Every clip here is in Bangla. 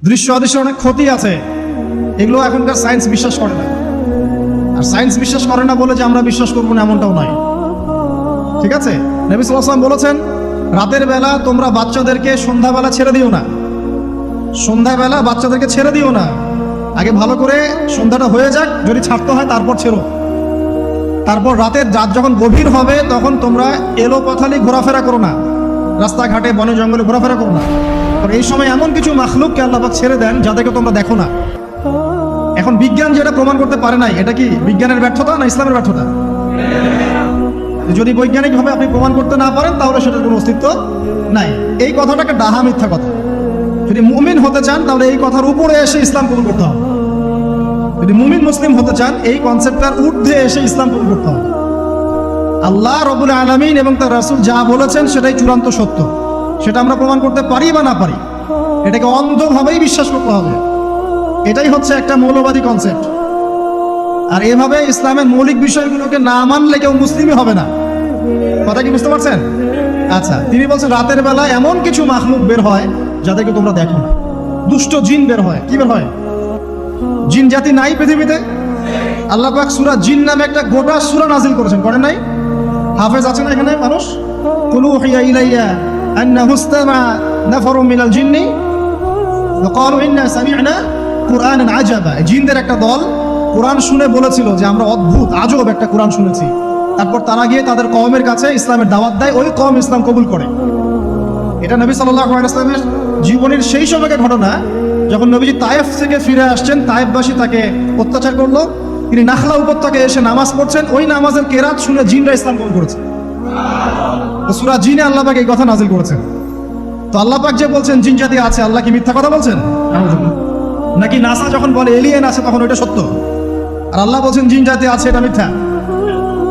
দৃশ্য অদৃশ্য অনেক ক্ষতি আছে, এগুলো এখনকার সায়েন্স বিশ্বাস করে না। আর সায়েন্স বিশ্বাস করে না বলে যে আমরা বিশ্বাস করবো না এমনটাও নয়, ঠিক আছে? নবী সাল্লাল্লাহু আলাইহি ওয়াসাল্লাম বলেছেন, রাতের বেলা তোমরা বাচ্চাদেরকে সন্ধ্যাবেলা ছেড়ে দিও না, সন্ধ্যাবেলা বাচ্চাদেরকে ছেড়ে দিও না, আগে ভালো করে সন্ধ্যাটা হয়ে যাক, যদি ছাড়তে হয় তারপর ছেড়ো। তারপর রাতের রাত যখন গভীর হবে তখন তোমরা এলো পথালি ঘোরাফেরা করো না, রাস্তাঘাটে বনে জঙ্গলে ঘোরাফেরা করো না। এই সময় এমন কিছু মাখলুককে আল্লাহ পাক ছেড়ে দেন যাদেরকে তোমরা দেখো না। এখন বিজ্ঞান যেটা প্রমাণ করতে পারে নাই, এটা কি বিজ্ঞানের ব্যর্থতা না ইসলামের ব্যর্থতা? যদি বৈজ্ঞানিকভাবে আপনি প্রমাণ করতে না পারেন তাহলে সেটার কোনো অস্তিত্ব নাই। এই কথাটাকে ডাহা মিথ্যা কথা। যদি মুমিন হতে চান তাহলে এই কথার উপরে এসে ইসলাম কবুল করতে হবে। যদি মুমিন মুসলিম হতে চান এই কনসেপ্টটার ঊর্ধ্বে এসে ইসলাম কবুল করতে হবে। আল্লাহ রব্বুল আলামিন এবং তার রাসূল যা বলেছেন সেটাই চূড়ান্ত সত্য, সেটা আমরা প্রমাণ করতে পারি বা না পারি, এটাকে অন্ধভাবেই বিশ্বাস করতে হবে। এটাই হচ্ছে একটা মৌলবাদী কনসেপ্ট। আর এভাবে ইসলামের মৌলিক বিষয়গুলোকে না মানলে কেউ মুসলিমই হবে না। কথা কি বুঝতে পারছেন? আচ্ছা, তিনি বলছেন রাতের বেলা এমন কিছু মাখলুক বের হয় যাদেরকে তোমরা দেখো না। দুষ্ট জিন বের হয়। কি বের হয়? জিন জাতি নাই পৃথিবীতে? আল্লাহ পাক সূরা জিন নামে একটা গোটা সূরা নাজিল করেছেন, করেন নাই? হাফেজ আছেন এখানে মানুষ? কুলু হিয়া ইলাইয়া আন্নাহু ইসতামা নাফারুম মিনাল জিন্নি ওয়া ক্বালু ইন্না সামি'না কুরআনান আজাবা। জিনদের একটা দল কোরআন শুনে বলেছিল যে আমরা অদ্ভুত আজব একটা কোরআন শুনেছি। তারপর তারা গিয়ে তাদের কওমের কাছে ইসলামের দাওয়াত দেয়, ওই কওম ইসলাম কবুল করে। এটা নবী সাল্লাল্লাহু আলাইহি ওয়াসাল্লামের জীবনের সেই সময়কার ঘটনা, যখন নবীজি তায়েফ থেকে ফিরে আসছেন, তায়েফবাসী তাকে অত্যাচার করলো, তিনি নাখলা উপত্যকায় এসে নামাজ পড়ছেন, ওই নামাজের কেরাত শুনে জিনরা ইসলাম কবুল করেছে। সূরা জিনে আল্লাহ পাক এই কথা নাজিল করেছেন। তো আল্লাহ পাক যে বলছেন জিন জাতি আছে, আল্লাহ কি মিথ্যা কথা বলছেন? নাকি নাসা যখন বলে এলিয়েন আছে তখন ওইটা সত্য, আর আল্লাহ বলছেন জিন জাতি আছে এটা মিথ্যা?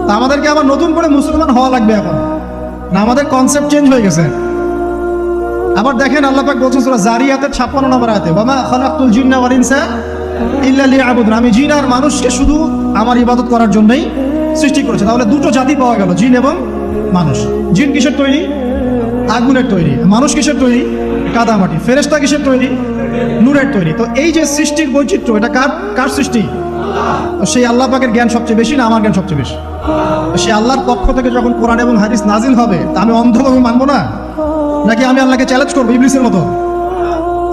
তা আমাদেরকে আবার নতুন করে মুসলমান হওয়া লাগবে এখন না? আমাদের কনসেপ্ট চেঞ্জ হয়ে গেছে। আবার দেখেন আল্লাহ পাক বলছেন সূরা জারিয়াতের 56 নম্বর আয়াতে, ওয়ামা খালাকতুল জিন্না ওয়াল ইনসা ইল্লা লিয়াবুদুন, আমি জিন আর মানুষকে শুধু আমার ইবাদত করার জন্যই সৃষ্টি করেছে। তাহলে দুটো জাতি পাওয়া গেল, জিন এবং মানুষ। জিন কিসের তৈরি? আগুনের তৈরি। মানুষ কিসের তৈরি? কাদামাটি। ফেরেশতা কিসের তৈরি? নূরের তৈরি। তো এই যে সৃষ্টির বৈচিত্র্য, এটা কার সৃষ্টি? সেই আল্লাহ পাকের জ্ঞান সবচেয়ে বেশি না আমার জ্ঞান সবচেয়ে বেশি? সেই আল্লাহর পক্ষ থেকে যখন কোরআন এবং হাদিস নাজিল হবে তা আমি অন্ধভাবে মানবো না? নাকি আমি আল্লাহকে চ্যালেঞ্জ করবো ইবলিসের মতো?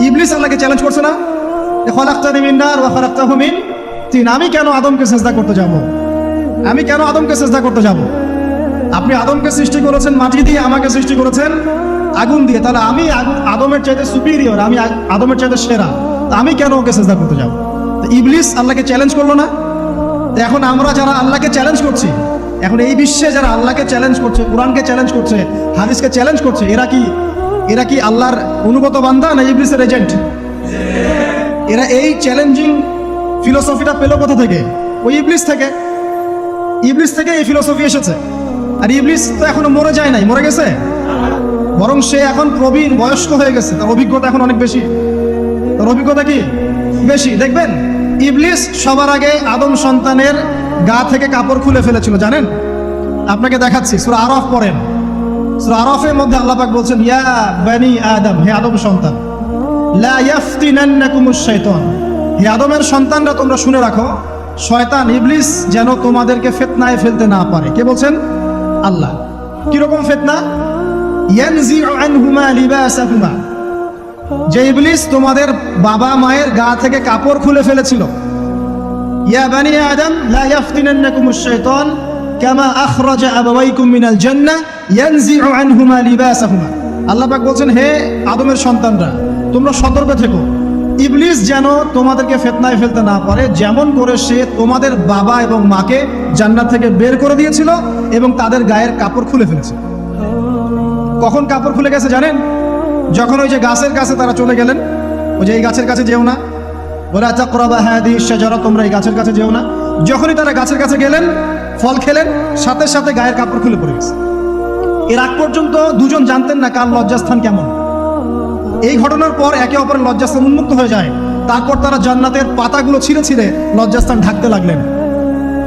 ইবলিস আল্লাহকে চ্যালেঞ্জ করছে না, খালাকতানি মিন নার ওয়া খালাকতাহু মিন তিন, আমি কেন আদমকে সিজদা করতে যাব? আমি কেন আদমকে সিজদা করতে যাব? আপনি আদমকে সৃষ্টি করেছেন মাটি দিয়ে, আমাকে সৃষ্টি করেছেন আগুন দিয়ে, তাহলে আমি আদমের চাইতে সুপিরিয়র, আমি আদমের চাইতে সেরা, তা আমি কেন ওকে সিজদা করতে যাব? ইবলিস আল্লাহকে চ্যালেঞ্জ করলো না? এখন আমরা যারা আল্লাহকে চ্যালেঞ্জ করছি, এখন এই বিশ্বে যারা আল্লাহকে চ্যালেঞ্জ করছে, কোরআনকে চ্যালেঞ্জ করছে, হাদিসকে চ্যালেঞ্জ করছে, এরা কি আল্লাহর অনুগত বান্দা না ইবলিসের এজেন্ট? এরা এই চ্যালেঞ্জিং ফিলোসফিটা পেল কোথা থেকে? ওই ইবলিস থেকে। ইবলিস থেকে এই ফিলোসফি এসেছে। আর ইবলিস তো এখনো মরে যায় নাই, মরে গেছে, বরং সে এখন প্রবীণ বয়স্ক হয়ে গেছে, তার অভিজ্ঞতা এখন অনেক বেশি। তার অভিজ্ঞতা কি বেশি? দেখবেন ইবলিস সবার আগে আদম সন্তানের গা থেকে কাপড় খুলে ফেলেছিল, জানেন? আপনাকে দেখাচ্ছি, সূরা আরাফ পড়েন। সূরা আরাফের মধ্যে আল্লাহ পাক বলছেন, ইয়া বানি আদম, হে আদম সন্তান, লা ইয়াফতিনান্নাকুমুশ শাইতান, হে আদমের সন্তানরা তোমরা শুনে রাখো, শয়তান ইবলিস যেন তোমাদেরকে ফিতনায় ফেলতে না পারে। কে বলছেন? আল্লাহ। কিরকম ফিতনা? ইয়ানজিউ আনহুমা লিবাসাহুমা, যে ইবলিস তোমাদের বাবা মায়ের গা থেকে কাপড় খুলে ফেলেছিল। ইয়া বানি আদম লা ইয়াফতিনান্নাকুমুশ শাইতান কামা আখরাজা আবাওয়াইকুম মিনাল জান্নাহ ইয়ানজিউ আনহুমা লিবাসাহুমা। আল্লাহ পাক বলছেন, হে আদমের সন্তানরা তোমরা সতর্ক থেকো, ইবলিস যেন তোমাদেরকে ফিতনায় ফেলতে না পারে, যেমন করে সে তোমাদের বাবা এবং মাকে জান্নাত থেকে বের করে দিয়েছিল এবং তাদের গায়ের কাপড় খুলে ফেলেছে। কখন কাপড় খুলে গেছে জানেন? যখন ওই যে গাছের কাছে তারা চলে গেলেন, ওই যে এই গাছের কাছে যেও না, ওয়ালা তাকরাবা হাদিহিশ শাজারা, তোমরা এই গাছের কাছে যেও না। যখনই তারা গাছের কাছে গেলেন, ফল খেলেন, সাথে সাথে গায়ের কাপড় খুলে পড়ে গেছে। এর আগ পর্যন্ত দুজন জানতেন না কার লজ্জাস্থান কেমন। এই ঘটনার পর একে অপরের লজ্জাস্থান উন্মুক্ত হয়ে যায়। তারপর তারা জান্নাতের পাতাগুলো ছিঁড়ে ছিঁড়ে লজ্জাস্থান ঢাকতে লাগলেন।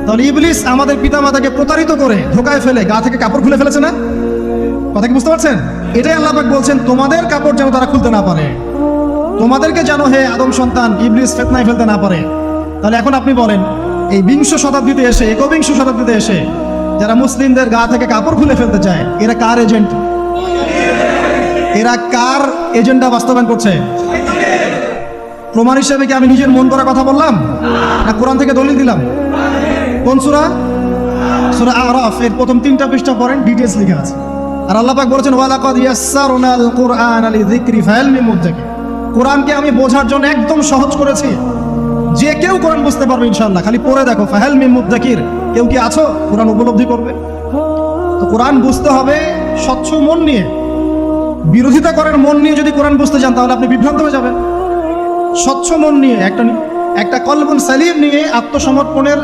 তাহলে ইবলিস আমাদের পিতামাতাকে প্রতারিত করে ধোকায় ফেলে গা থেকে কাপড় খুলে ফেলেছে না? কথা কি বুঝতে পারছেন? এটাই আল্লাহ পাক বলছেন, তোমাদের কাপড় যেন তারা খুলতে না পারে। তোমাদেরকে যেন হে আদম সন্তান ইবলিস ফিতনায় ফেলতে না পারে। তাহলে এখন আপনি বলেন, এই বিংশ শতাব্দীতে এসে, একবিংশ শতাব্দীতে এসে যারা মুসলিমদের গা থেকে কাপড় খুলে ফেলতে চায়, এরা কার এজেন্ট? এরা কার এজেন্ডা বাস্তবায়ন করছে? প্রমাণ হিসেবে কি আমি নিজের মন করা কথা বললাম, না কোরআন থেকে দলিল দিলাম? কোন সূরা? সূরা আরাফ এর প্রথম 3টা পৃষ্ঠা পড়েন, ডিটেইলস লেখা আছে। আর আল্লাহ পাক বলেছেন ওয়ালাকাদ ইয়াসসারনাল কুরআনা লিযিকরি ফাহাল মিন মুদ্দাকির। কোরআনকে আমি বোঝার জন্য একদম সহজ করেছি, যে কেউ কোরআন বুঝতে পারবে ইনশাআল্লাহ। খালি পড়ে দেখো, ফাহাল মিন মুদ্দাকির, কেউ কি আছো কোরআন উপলব্ধি করবে? তো কোরআন বুঝতে হবে স্বচ্ছ মন নিয়ে। বিরোধিতা করার মন নিয়ে যদি কোরআন বুঝতে যান তাহলে আপনি বিভ্রান্ত হয়ে যাবেন। স্বচ্ছ মন নিয়ে, একটা কলবুন সালিম নিয়ে, আত্মসমর্পণের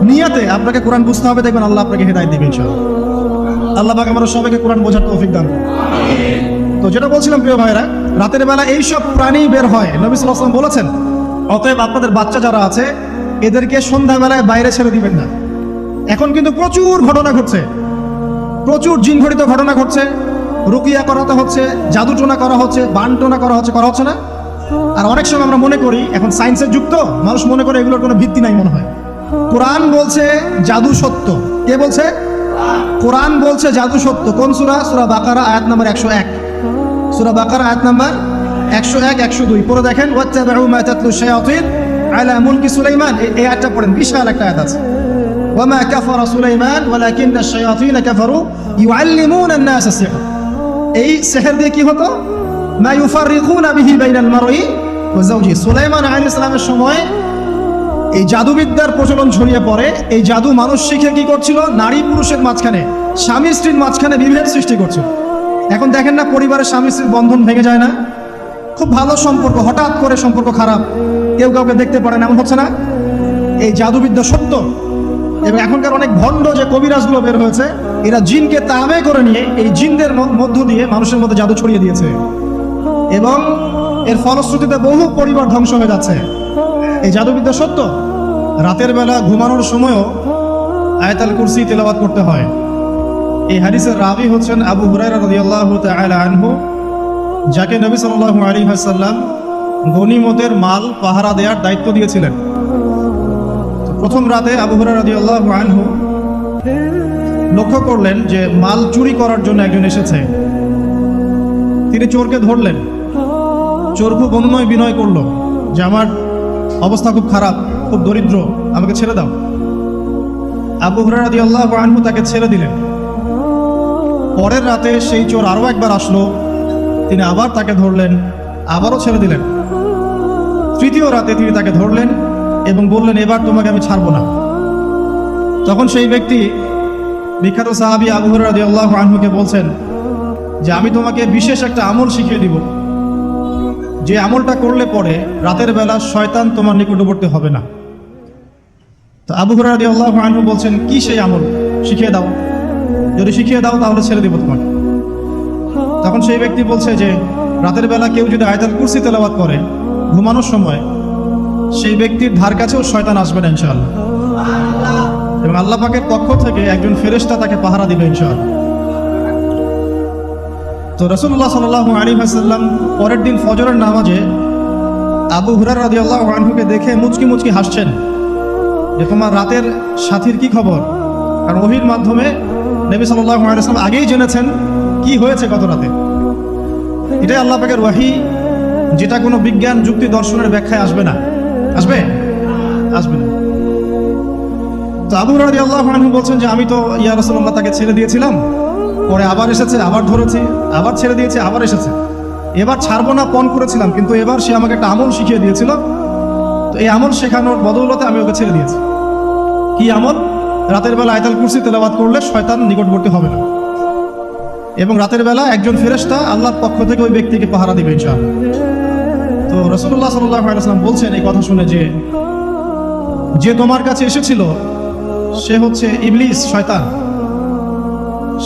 নিয়াতে আপনাকে কোরআন বুঝতে হবে। দেখবেন আল্লাহ আপনাকে হেদায়েত দিবেন ইনশাআল্লাহ। আল্লাহ পাক আমরা সবাইকে কোরআন বোঝার তৌফিক দান করুন। তো যেটা বলছিলাম প্রিয় ভাইরা, রাতের বেলা এইসব প্রাণী বের হয়, নবী সাল্লাল্লাহু আলাইহি ওয়াসাল্লাম বলেছেন, অতএব আপনাদের বাচ্চা যারা আছে এদেরকে সন্ধ্যাবেলায় বাইরে ছেড়ে দিবেন না। এখন কিন্তু প্রচুর ঘটনা ঘটছে, প্রচুর জিনঘটিত ঘটনা ঘটছে, রুকিয়া করাতে হচ্ছে, জাদুটোনা করা হচ্ছে, বানটোনা করা হচ্ছে না? আর অনেক সময় আমরা মনে করি, এখন সায়েন্সের যুগ তো, মানুষ মনে করে এগুলোর কোনো ভিত্তি নাই মনে হয়। কোরআন বলছে জাদু সত্য। কে বলছে? কোরআন বলছে জাদু সত্য। কোন সূরা? সূরা বাকারা আয়াত নাম্বার 101। সূরা বাকারা আয়াত নাম্বার 101, 102 পড়ে দেখেন। ওয়াত্তাবিউ মা তাতলু শায়াতিন আলা মুলকি সুলাইমান, এই আয়াতটা পড়েন, বিশাল একটা আয়াত আছে। ওয়ামা কাফারা সুলাইমান ওয়ালাকিন্না শায়াতিন কাফারু ইউআল্লিমুনা আন-নাস আস-সিহর। এই সিহর দিয়ে কি হতো? মা ইউফাররিকুনা বিহি বাইনাল মারই ওয়া যাওজি। সুলাইমান আলাইহিস সালামের সময় এই জাদুবিদ্যার প্রচলন ছড়িয়ে পড়ে। এই জাদু মানুষ শিখে কি করছিল? নারী পুরুষের মাঝখানে, স্বামী স্ত্রীর মাঝখানে বিভেদ সৃষ্টি করছিল। এখন দেখেন না, পরিবারের স্বামী স্ত্রীর বন্ধন ভেঙে যায় না? খুব ভালো সম্পর্ক, হঠাৎ করে সম্পর্ক খারাপ, কেউ কাউকে দেখতে পারে না, এমন হচ্ছে না? এই জাদুবিদ্যা সত্য। এবং এখনকার অনেক ভণ্ড যে কবিরাজগুলো বের হয়েছে, এরা জিনকে তাবে করে নিয়ে এই জিনদের মধ্য দিয়ে মানুষের মধ্যে জাদু ছড়িয়ে দিয়েছে, এবং এর ফলশ্রুতিতে বহু পরিবার ধ্বংস হয়ে যাচ্ছে। এই জাদুবিদ্যা সত্য। রাতের বেলা ঘুমানোর সময়ও আয়াতুল কুরসি তেলাওয়াত করতে হয়। এই হাদিসের রাবি হচ্ছেন আবু হুরায়রা রাদিয়াল্লাহু তাআলা আনহু, যাকে নবী সাল্লাল্লাহু আলাইহি ওয়াসাল্লাম গনিমতের মাল পাহারা দেওয়ার দায়িত্ব দিয়েছিলেন। প্রথম রাতে আবু হুরায়রা রাদিয়াল্লাহু আনহু লক্ষ্য করলেন যে মাল চুরি করার জন্য একজন এসেছে। তিনি চোরকে ধরলেন। চোর খুব অনুনয় বিনয় করলো যে আমার অবস্থা খুব খারাপ, খুব দরিদ্র, আমাকে ছেড়ে দাও। আবু হুরায়রা রাদিয়াল্লাহু আনহু তাকে ছেড়ে দিলেন। পরের রাতে সেই চোর আরও একবার আসলো, তিনি আবার তাকে ধরলেন, আবারও ছেড়ে দিলেন। তৃতীয় রাতে তিনি তাকে ধরলেন এবং বললেন, এবার তোমাকে আমি ছাড়বো না। তখন সেই ব্যক্তি, বিখ্যাত সাহাবী আবু হুরায়রা রাদিয়াল্লাহু আনহুকে বলছেন যে আমি তোমাকে বিশেষ একটা আমল শিখিয়ে দিব, যে আমলটা করলে পরে রাতের বেলা শয়তান তোমার নিকটবর্তী হবে না। তো আবু হুরায়রা রাদিয়াল্লাহু আনহু বলছেন, কি সেই আমল? শিখিয়ে দাও, যদি শিখিয়ে দাও তাহলে ছেড়ে দিব তোমাকে। তখন সেই ব্যক্তি বলছে যে রাতের বেলা কেউ যদি আয়াতুল কুরসি তেলাওয়াত করে ঘুমানোর সময়, সেই ব্যক্তির ধার কাছেও শয়তান আসবে না ইনশাআল্লাহ, এবং আল্লাহ পাকের পক্ষ থেকে একজন ফেরেশতা তাকে পাহারা দিবে ইনশাআল্লাহ। তো রাসূলুল্লাহ সাল্লাল্লাহু আলাইহি ওয়াসাল্লাম পরের দিন ফজরের নামাজে আবু হুরায়রা রাদিয়াল্লাহু আনহুকে দেখে মুচকি মুচকি হাসছেন যে তোমার রাতের সাথীর কি খবর? কারণ ওহীর মাধ্যমে নবী সাল্লাল্লাহু আলাইহি ওয়াসাল্লাম আগেই জেনেছেন কি হয়েছে গত রাতে। এটাই আল্লাহ পাকের ওয়াহী, যেটা কোনো বিজ্ঞান যুক্তি দর্শনের ব্যাখ্যায় আসবে না। আসবে না। তো আবু হুরায়রা রাদিয়াল্লাহু আনহু বলছেন যে আমি তো ইয়া রাসূলুল্লাহ তাকে ছেড়ে দিয়েছিলাম, পরে আবার এসেছে, আবার ধরেছি, আবার ছেড়ে দিয়েছে, আবার এসেছে। এবার ছাড়বো না পণ করেছিলাম, কিন্তু এবার সে আমাকে একটা আমল শিখিয়ে দিয়েছিল। তো এই আমল শেখানোর বদৌলতে আমি ওকে ছেড়ে দিয়েছি। কি আমল? রাতের বেলা আয়াতুল কুরসি তেলাওয়াত করলে শয়তান নিকটবর্তী হবে না, এবং রাতের বেলা একজন ফেরেশতা আল্লাহর পক্ষ থেকে ওই ব্যক্তিকে পাহারা দিবে ইনশাআল্লাহ। তো রাসূলুল্লাহ সাল্লাল্লাহু আলাইহি ওয়াসাল্লাম বলছেন এই কথা শুনে যে তোমার কাছে এসেছিল সে হচ্ছে ইবলিস, শয়তান।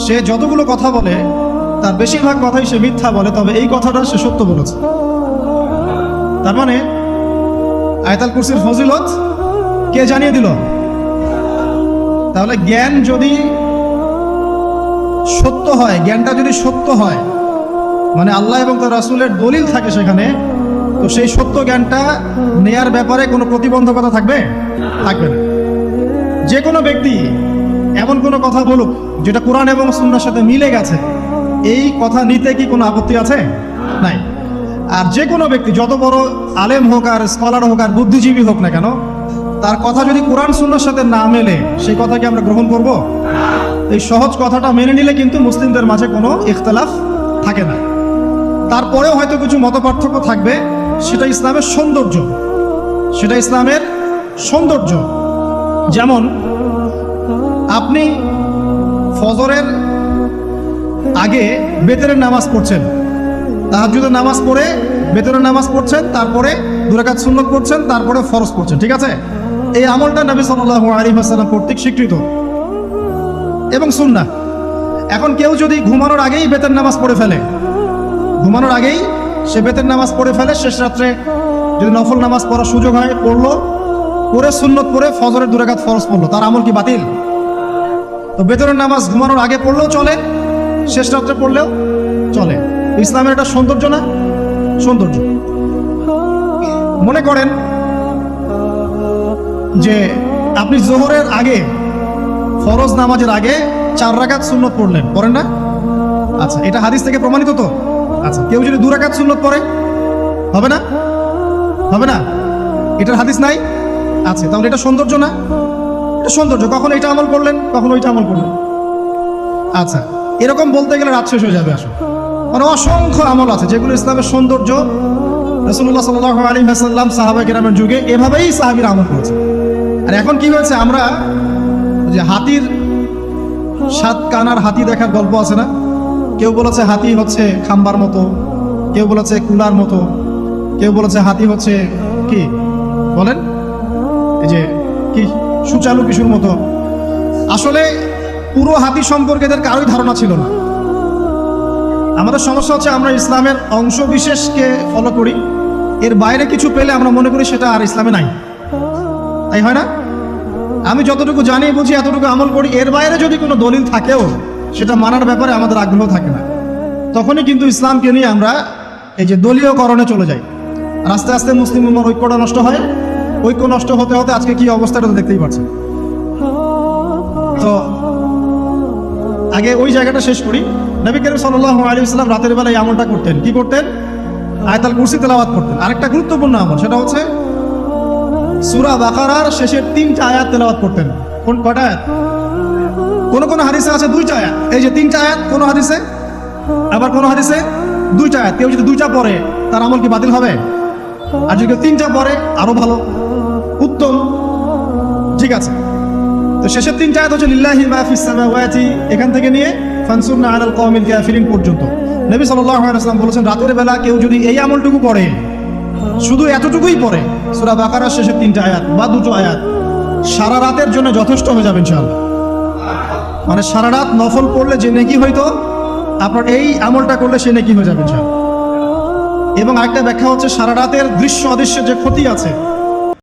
সে যতগুলো কথা বলে তার বেশিরভাগ কথাই সে মিথ্যা বলে, তবে এই কথাটা সে সত্য বলেছে। তার মানে আয়াতুল কুরসির ফজিলত কে জানিয়ে দিল? তাহলে জ্ঞান যদি সত্য হয়, জ্ঞানটা যদি সত্য হয়, মানে আল্লাহ এবং তার রাসূলের দলিল থাকে সেখানে, তো সেই সত্য জ্ঞানটা নেয়ার ব্যাপারে কোনো প্রতিবন্ধকতা থাকবে থাকবে না। যে কোনো ব্যক্তি এমন কোনো কথা বলুক যেটা কোরআন এবং সুন্নাহর সাথে মিলে গেছে, এই কথা নিতে কি কোনো আপত্তি আছে? নাই। আর যে কোনো ব্যক্তি যত বড় আলেম হোক আর স্কলার হোক আর বুদ্ধিজীবী হোক না কেন, তার কথা যদি কোরআন সুন্নাহর সাথে না মেলে সেই কথাকে আমরা গ্রহণ করব? এই সহজ কথাটা মেনে নিলে কিন্তু মুসলিমদের মাঝে কোনো ইখতিলাফ থাকে না। তারপরেও হয়তো কিছু মতপার্থক্য থাকবে, সেটা ইসলামের সৌন্দর্য, সেটা ইসলামের সৌন্দর্য। যেমন আপনি ফজরের আগে বেতরের নামাজ পড়ছেন, তাহাজ্জুদের নামাজ পড়ে বেতরের নামাজ পড়ছেন, তারপরে 2 রাকাত সুন্নত পড়ছেন, তারপরে ফরজ পড়ছেন, ঠিক আছে? এই আমলটা নবী সাল্লাল্লাহু আলাইহি ওয়াসাল্লাম কর্তৃক স্বীকৃত এবং সুন্নাহ। এখন কেউ যদি ঘুমানোর আগেই বেতের নামাজ পড়ে ফেলে, ঘুমানোর আগেই সে বেতের নামাজ পড়ে ফেলে, শেষ রাত্রে যদি নফল নামাজ পড়ার সুযোগ হয় পড়লো, পড়ে সুন্নত পড়ে ফজরের 2 রাকাত ফরজ পড়লো, তার আমল কি বাতিল? তো বেতরের নামাজ ঘুমানোর আগে পড়লেও চলে, শেষ রাত্রে পড়লেও চলে। ইসলামের একটা সৌন্দর্য না? সৌন্দর্য। মনে করেন যে আপনি জোহরের আগে, ফরজ নামাজের আগে 4 রাকাত সুন্নত পড়লেন, পড়েন না? আচ্ছা, এটা হাদিস থেকে প্রমাণিত তো? আচ্ছা, কেউ যদি 2 রাকাত সুন্নত পড়ে হবে না? হবে না? এটার হাদিস নাই? আচ্ছা, তাহলে এটা সৌন্দর্য না? এটা সৌন্দর্য। কখন এটা আমল করলেন, কখন ওইটা আমল করলেন। আচ্ছা, এরকম বলতে গেলে রাত শেষ হয়ে যাবে। আসলে মানে অসংখ্য আমল আছে যেগুলো ইসলামের সৌন্দর্য। রাসূলুল্লাহ সাল্লাল্লাহু আলাইহি ওয়াসাল্লাম সাহাবা কিরামের যুগে এভাবেই সাহাবীরা আমল করেছে। আর এখন কি হয়েছে, আমরা যে হাতির 7 কানার হাতি দেখার গল্প আছে না? কেউ বলেছে হাতি হচ্ছে খাম্বার মতো, কেউ বলেছে কুলার মতো, কেউ বলেছে হাতি হচ্ছে কি বলেন, এই যে কি সুচালু কিশোর মতো। আসলে পুরো হাতি সম্পর্কে এদের কারোই ধারণা ছিল না। আমাদের সমস্যা হচ্ছে আমরা ইসলামের অংশ বিশেষকে ফলো করি, এর বাইরে কিছু পেলে আমরা মনে করি সেটা আর ইসলামে নাই। তাই হয় না? আমি যতটুকু জানি বুঝি এতটুকু আমল করি, এর বাইরে যদি কোনো দলিল থাকেও সেটা মানার ব্যাপারে আমাদের আগ্রহ থাকে না। তখনই কিন্তু ইসলামকে নিয়ে আমরা এই যে দলীয়করণে চলে যাই। আর আস্তে আস্তে মুসলিম উম্মার ঐক্যটা নষ্ট হয়। ঐক্য নষ্ট হতে হতে আজকে কি অবস্থাটা তো দেখতেই পাচ্ছেন। তো আগে ওই জায়গাটা শেষ করি। নবী করিম সাল্লাল্লাহু আলাইহি ওয়াসাল্লাম রাতের বেলা এই আমলটা করতেন। কি করতেন? আয়াতুল কুরসি তেলাওয়াত করতেন। আরেকটা গুরুত্বপূর্ণ আমল, সেটা হচ্ছে সূরা বাকারার শেষের 3টা আয়াত তেলাওয়াত করতেন। কয়টা আয়াত? কোন কোন হাদিসে আছে 2টা আয়াত। এই যে 3টা আয়াত কোন হাদিসে, আবার কোন হাদিসে 2টা আয়াত। কেউ যদি 2টা পড়ে তার আমল কি বাতিল হবে? আর যদি 3টা পড়ে আরো ভালো, উত্তম, ঠিক আছে। তো শেষের 3টা আয়াত হচ্ছে লিল্লাহি মা ফিস সামাওয়াতি, এখান থেকে নিয়ে ফানসুরনা আলাল কওমিল কাফিরিন পর্যন্ত। নবী সাল্লাল্লাহু আলাইহি ওয়াসাল্লাম বলেছেন রাতের বেলা কেউ যদি এই আমলটুকু পড়ে, শুধু এতটুকুই পড়ে, সূরা বাকারার শেষের 3টা আয়াত বা 2টো আয়াত, সারা রাতের জন্য যথেষ্ট হয়ে যাবে ইনশাআল্লাহ। মানে সারা রাত নফল পড়লে যে নেকি হইতো, আপনার এই আমলটা করলে সে নেকি হয়ে যাবে ইনশাআল্লাহ। এবং আরেকটা ব্যাখ্যা হচ্ছে সারা রাতের দৃশ্য অদৃশ্যের যে ক্ষতি আছে